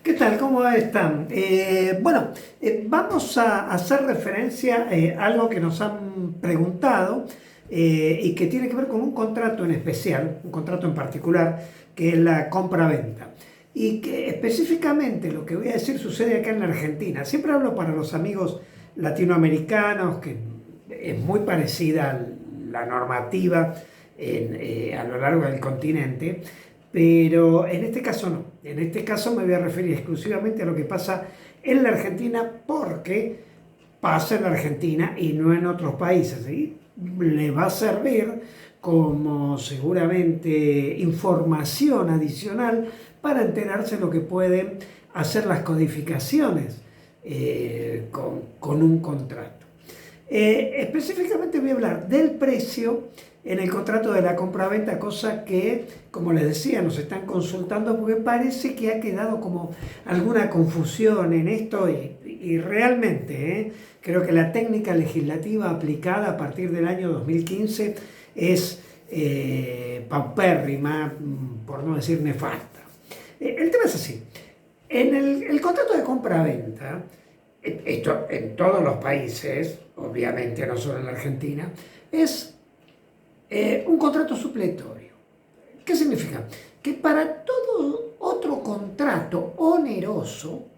¿Qué tal? ¿Cómo están? Vamos a hacer referencia a algo que nos han preguntado y que tiene que ver con un contrato en especial, un contrato en particular, que es la compra-venta. Y que específicamente lo que voy a decir sucede acá en la Argentina. Siempre hablo para los amigos latinoamericanos, que es muy parecida a la normativa a lo largo del continente. Pero en este caso no. En este caso me voy a referir exclusivamente a lo que pasa en la Argentina porque pasa en la Argentina y no en otros países. ¿Sí? Le va a servir como seguramente información adicional para enterarse de lo que pueden hacer las codificaciones con un contrato. Específicamente voy a hablar del precio en el contrato de la compraventa, cosa que, como les decía, nos están consultando porque parece que ha quedado como alguna confusión en esto y realmente creo que la técnica legislativa aplicada a partir del año 2015 es paupérrima, por no decir nefasta. El tema es así. En el contrato de compra-venta, esto en todos los países, obviamente no solo en la Argentina, es un contrato supletorio. ¿Qué significa? Que para todo otro contrato oneroso,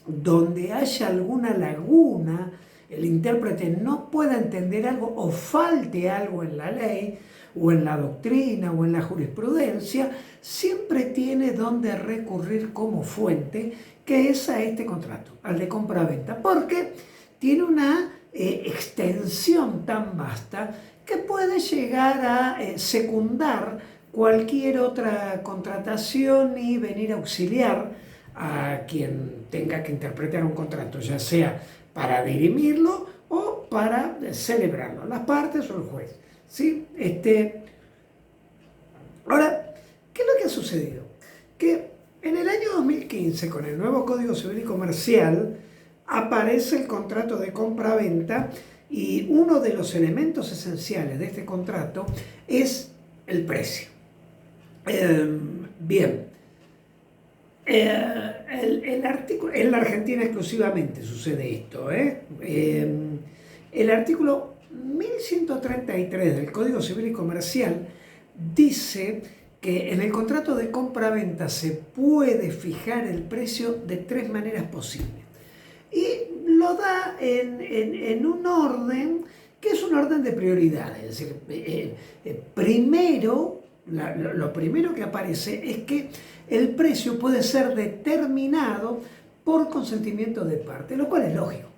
donde haya alguna laguna, el intérprete no pueda entender algo o falte algo en la ley, o en la doctrina, o en la jurisprudencia, siempre tiene donde recurrir como fuente, que es a este contrato, al de compra-venta, porque tiene una extensión tan vasta que puede llegar a secundar cualquier otra contratación y venir a auxiliar a quien tenga que interpretar un contrato, ya sea para dirimirlo o para celebrarlo, las partes o el juez. ¿Sí? Ahora, ¿qué es lo que ha sucedido? Que en el año 2015, con el nuevo Código Civil y Comercial, aparece el contrato de compra-venta y uno de los elementos esenciales de este contrato es el precio. Bien, el artículo, en la Argentina exclusivamente sucede esto. El artículo 1133 del Código Civil y Comercial dice que en el contrato de compra-venta se puede fijar el precio de tres maneras posibles. Y lo da en un orden que es un orden de prioridades. Es decir, primero, lo primero que aparece es que el precio puede ser determinado por consentimiento de parte, lo cual es lógico.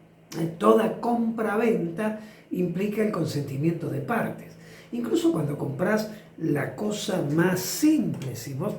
Toda compra-venta implica el consentimiento de partes. Incluso cuando compras la cosa más simple, si vos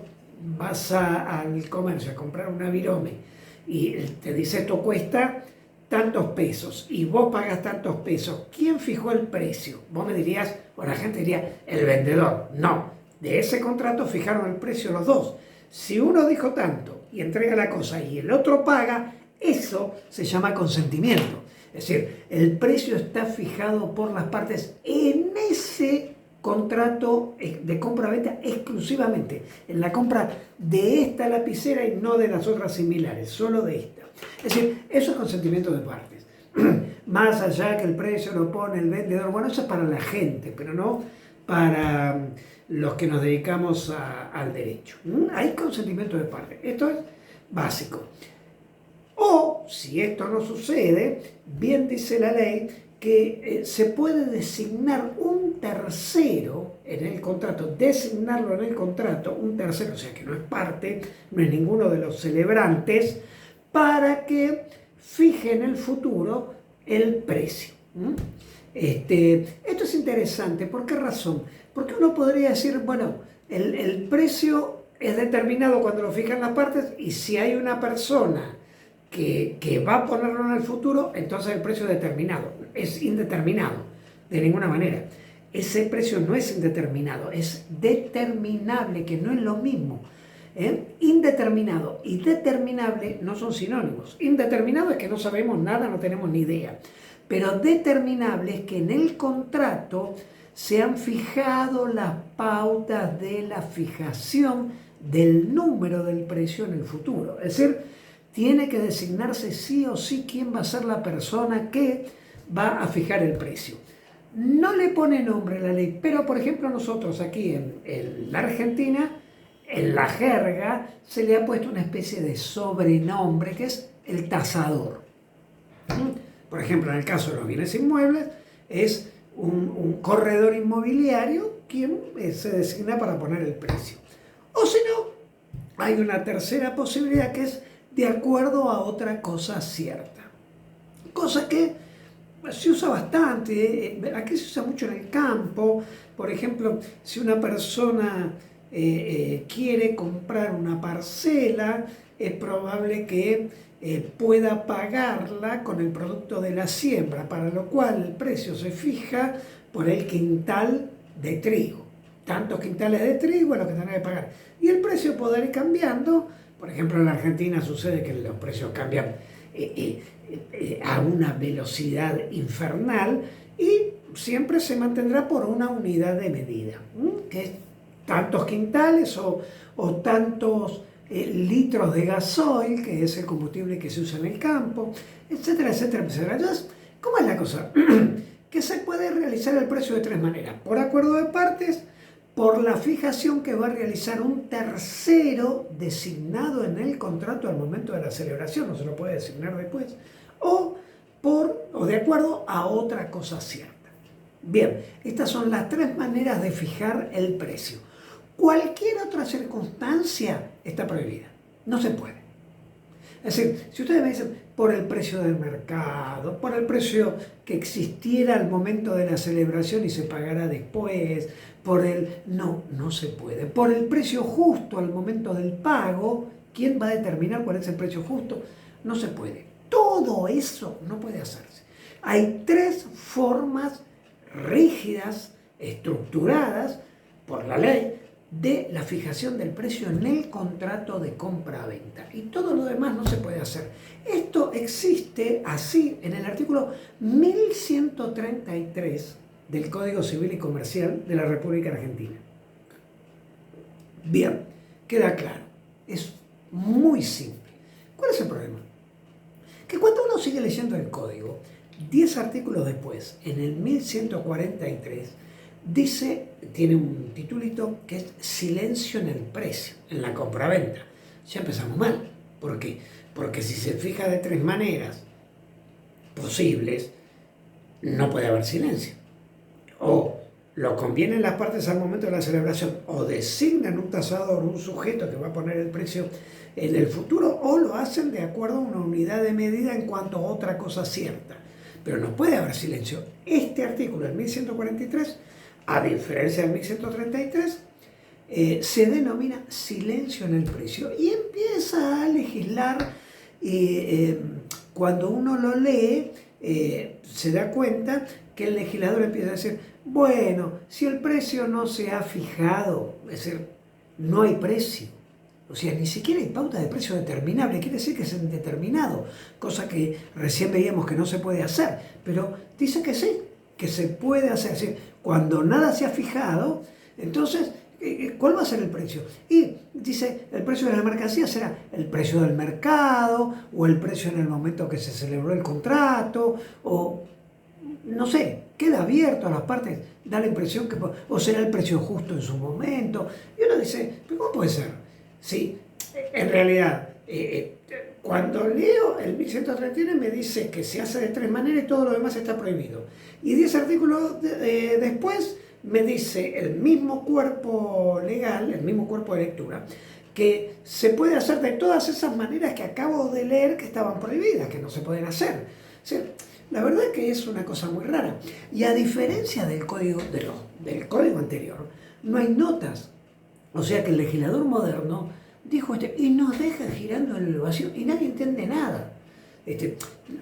vas al comercio a comprar una virome y te dice esto cuesta tantos pesos y vos pagas tantos pesos, ¿quién fijó el precio? Vos me dirías, o la gente diría, el vendedor. No, de ese contrato fijaron el precio los dos. Si uno dijo tanto y entrega la cosa y el otro paga, eso se llama consentimiento. Es decir, el precio está fijado por las partes en ese contrato de compra-venta exclusivamente, en la compra de esta lapicera y no de las otras similares, solo de esta. Es decir, eso es consentimiento de partes. Más allá que el precio lo pone el vendedor, bueno, eso es para la gente, pero no para los que nos dedicamos al derecho. Hay consentimiento de partes. Esto es básico. O, si esto no sucede, bien dice la ley que se puede designar un tercero en el contrato, designarlo en el contrato, un tercero, o sea que no es parte, no es ninguno de los celebrantes, para que fije en el futuro el precio. Esto es interesante. ¿Por qué razón? Porque uno podría decir, bueno, el precio es determinado cuando lo fijan las partes y si hay una persona que va a ponerlo en el futuro, entonces el precio es determinado. Es indeterminado, de ninguna manera. Ese precio no es indeterminado, es determinable, que no es lo mismo. Indeterminado y determinable no son sinónimos. Indeterminado es que no sabemos nada, no tenemos ni idea. Pero determinable es que en el contrato se han fijado las pautas de la fijación del número del precio en el futuro. Es decir, tiene que designarse sí o sí quién va a ser la persona que va a fijar el precio. No le pone nombre a la ley, pero por ejemplo nosotros aquí en la Argentina, en la jerga, se le ha puesto una especie de sobrenombre que es el tasador. Por ejemplo, en el caso de los bienes inmuebles, es un corredor inmobiliario quien se designa para poner el precio. O si no, hay una tercera posibilidad que es de acuerdo a otra cosa cierta. Cosa que se usa bastante, aquí se usa mucho en el campo. Por ejemplo, si una persona quiere comprar una parcela, es probable que pueda pagarla con el producto de la siembra, para lo cual el precio se fija por el quintal de trigo. Tantos quintales de trigo es lo que tendrá que pagar. Y el precio podrá ir cambiando. Por ejemplo, en la Argentina sucede que los precios cambian a una velocidad infernal y siempre se mantendrá por una unidad de medida, que es tantos quintales o tantos litros de gasoil, que es el combustible que se usa en el campo, etcétera, etcétera, etcétera. Entonces, ¿cómo es la cosa? Que se puede realizar el precio de tres maneras: por acuerdo de partes, por la fijación que va a realizar un tercero designado en el contrato al momento de la celebración, no se lo puede designar después, o de acuerdo a otra cosa cierta. Bien, estas son las tres maneras de fijar el precio. Cualquier otra circunstancia está prohibida, no se puede. Es decir, si ustedes me dicen por el precio del mercado, por el precio que existiera al momento de la celebración y se pagará después, no se puede. Por el precio justo al momento del pago, ¿quién va a determinar cuál es el precio justo? No se puede. Todo eso no puede hacerse. Hay tres formas rígidas, estructuradas por la ley, de la fijación del precio en el contrato de compra-venta. Y todo lo demás no se puede hacer. Esto existe así en el artículo 1133 del Código Civil y Comercial de la República Argentina. Bien, queda claro. Es muy simple. ¿Cuál es el problema? Que cuando uno sigue leyendo el código, 10 artículos después, en el 1143, tiene un titulito que es silencio en el precio, en la compraventa. Ya empezamos mal. ¿Por qué? Porque si se fija de tres maneras posibles, no puede haber silencio. O lo convienen las partes al momento de la celebración, o designan un tasador, un sujeto que va a poner el precio en el futuro, o lo hacen de acuerdo a una unidad de medida en cuanto a otra cosa cierta. Pero no puede haber silencio. Este artículo, el 1143, a diferencia del 1133, se denomina silencio en el precio y empieza a legislar. Cuando uno lo lee, se da cuenta que el legislador empieza a decir, bueno, si el precio no se ha fijado, es decir, no hay precio. O sea, ni siquiera hay pauta de precio determinable, quiere decir que es indeterminado, cosa que recién veíamos que no se puede hacer, pero dice que sí, que se puede hacer. Es decir, cuando nada se ha fijado, entonces, ¿cuál va a ser el precio? Y dice, el precio de la mercancía será el precio del mercado, o el precio en el momento que se celebró el contrato, o no sé, queda abierto a las partes, da la impresión que, o será el precio justo en su momento. Y uno dice, ¿pero cómo puede ser? Sí, en realidad, cuando leo el 1131 me dice que se hace de tres maneras y todo lo demás está prohibido. Y 10 artículos después me dice el mismo cuerpo legal, el mismo cuerpo de lectura, que se puede hacer de todas esas maneras que acabo de leer que estaban prohibidas, que no se pueden hacer. O sea, la verdad es que es una cosa muy rara. Y a diferencia del código anterior, no hay notas. O sea que el legislador moderno dijo y nos deja girando en el vacío y nadie entiende nada.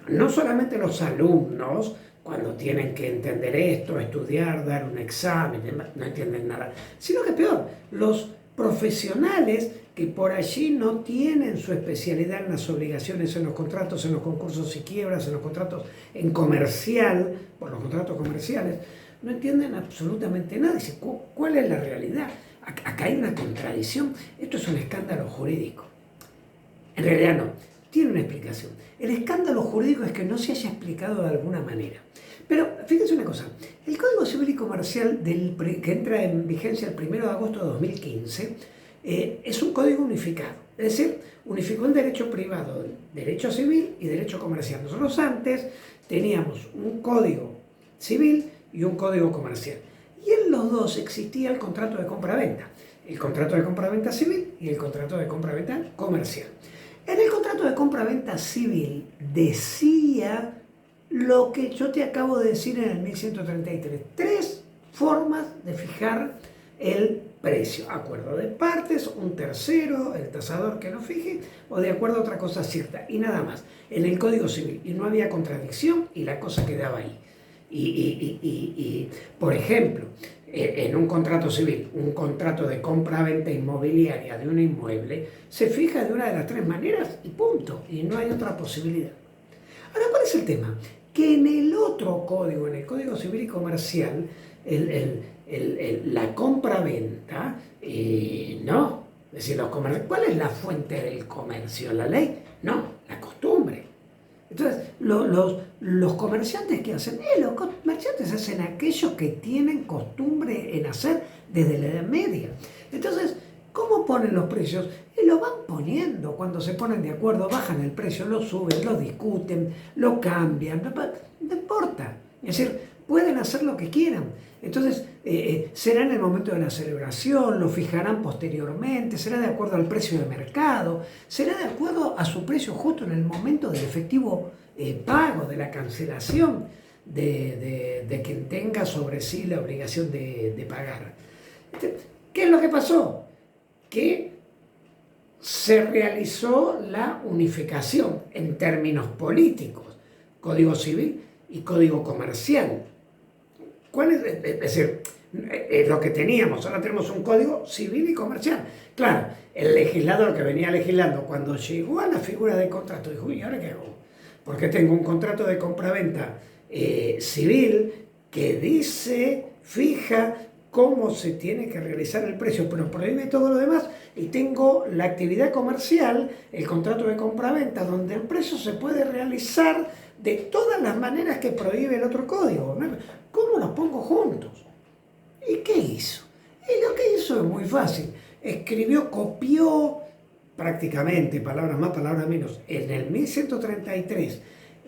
No solamente los alumnos, cuando tienen que entender esto, estudiar, dar un examen, no entienden nada, sino que peor, los profesionales que por allí no tienen su especialidad en las obligaciones, en los contratos, en los concursos y quiebras, en los contratos en comercial, por los contratos comerciales, no entienden absolutamente nada. Dicen, ¿cuál es la realidad? Acá hay una contradicción, esto es un escándalo jurídico. En realidad no, tiene una explicación. El escándalo jurídico es que no se haya explicado de alguna manera. Pero fíjense una cosa, el Código Civil y Comercial que entra en vigencia el 1 de agosto de 2015 es un código unificado, es decir, unificó el derecho privado, derecho civil y derecho comercial. Nosotros antes teníamos un código civil y un código comercial. Y en los dos existía el contrato de compra-venta, el contrato de compra-venta civil y el contrato de compra-venta comercial. En el contrato de compra-venta civil decía lo que yo te acabo de decir en el 1133. 3 formas de fijar el precio. Acuerdo de partes, un tercero, el tasador que lo fije, o de acuerdo a otra cosa cierta. Y nada más. En el Código Civil. Y no había contradicción y la cosa quedaba ahí. Por ejemplo, en un contrato civil, un contrato de compra-venta inmobiliaria de un inmueble, se fija de una de las 3 maneras y punto. Y no hay otra posibilidad. Ahora, ¿cuál es el tema? Que en el otro código, en el Código Civil y Comercial, la compra-venta, no. Es decir, ¿cuál es la fuente del comercio? ¿La ley? No, la costumbre. Entonces, los comerciantes, ¿qué hacen? Los comerciantes hacen aquello que tienen costumbre en hacer desde la Edad Media. Entonces, ¿cómo ponen los precios? Lo van poniendo. Cuando se ponen de acuerdo, bajan el precio, lo suben, lo discuten, lo cambian, no importa. Es decir, pueden hacer lo que quieran. Entonces, será en el momento de la celebración, lo fijarán posteriormente, será de acuerdo al precio de mercado, será de acuerdo a su precio justo en el momento del efectivo pago, de la cancelación de quien tenga sobre sí la obligación de pagar. ¿Qué es lo que pasó? Que se realizó la unificación en términos políticos, Código Civil y Código Comercial. ¿Cuál es decir, lo que teníamos? Ahora tenemos un Código Civil y Comercial. Claro, el legislador que venía legislando, cuando llegó a la figura de contrato, dijo, ¿y ahora qué hago? Porque tengo un contrato de compraventa civil que dice, fija cómo se tiene que realizar el precio, pero prohíbe todo lo demás, y tengo la actividad comercial, el contrato de compraventa, donde el precio se puede realizar de todas las maneras que prohíbe el otro código. ¿Cómo los pongo juntos? ¿Y qué hizo? Y lo que hizo es muy fácil. Escribió, copió prácticamente, palabras más, palabras menos, en el 1133,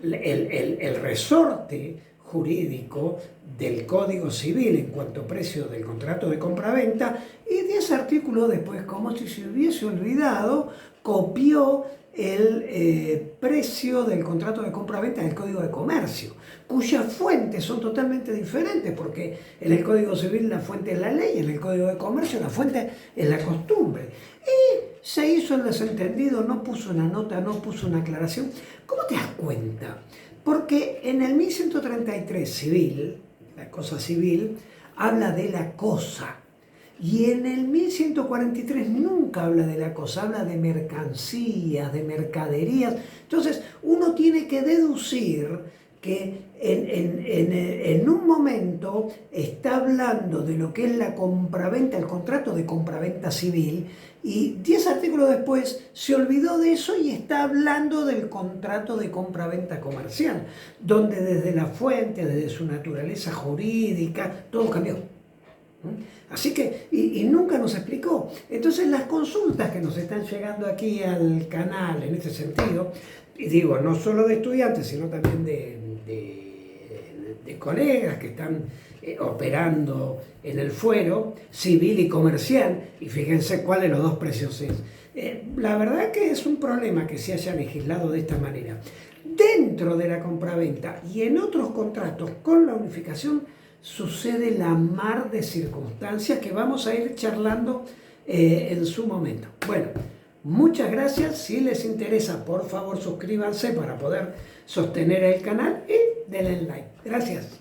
el resorte jurídico del Código Civil en cuanto a precio del contrato de compraventa, y 10 artículos después, como si se hubiese olvidado, copió el precio del contrato de compraventa del Código de Comercio, cuyas fuentes son totalmente diferentes, porque en el Código Civil la fuente es la ley, en el Código de Comercio la fuente es la costumbre. Y se hizo el desentendido, no puso una nota, no puso una aclaración. ¿Cómo te das cuenta? Porque en el 1133 civil, la cosa civil, habla de la cosa. Y en el 1143 nunca habla de la cosa, habla de mercancías, de mercaderías. Entonces uno tiene que deducir que en un momento está hablando de lo que es la compraventa, el contrato de compraventa civil, y 10 artículos después se olvidó de eso y está hablando del contrato de compraventa comercial, donde desde la fuente, desde su naturaleza jurídica, todo cambió. Así que, y nunca nos explicó. Entonces las consultas que nos están llegando aquí al canal en este sentido, y digo, no solo de estudiantes, sino también de colegas que están operando en el fuero civil y comercial, y fíjense cuál de los dos precios es. La verdad que es un problema que se haya legislado de esta manera. Dentro de la compraventa y en otros contratos con la unificación sucede la mar de circunstancias que vamos a ir charlando en su momento. Bueno, muchas gracias. Si les interesa, por favor suscríbanse para poder sostener el canal y denle like. Gracias.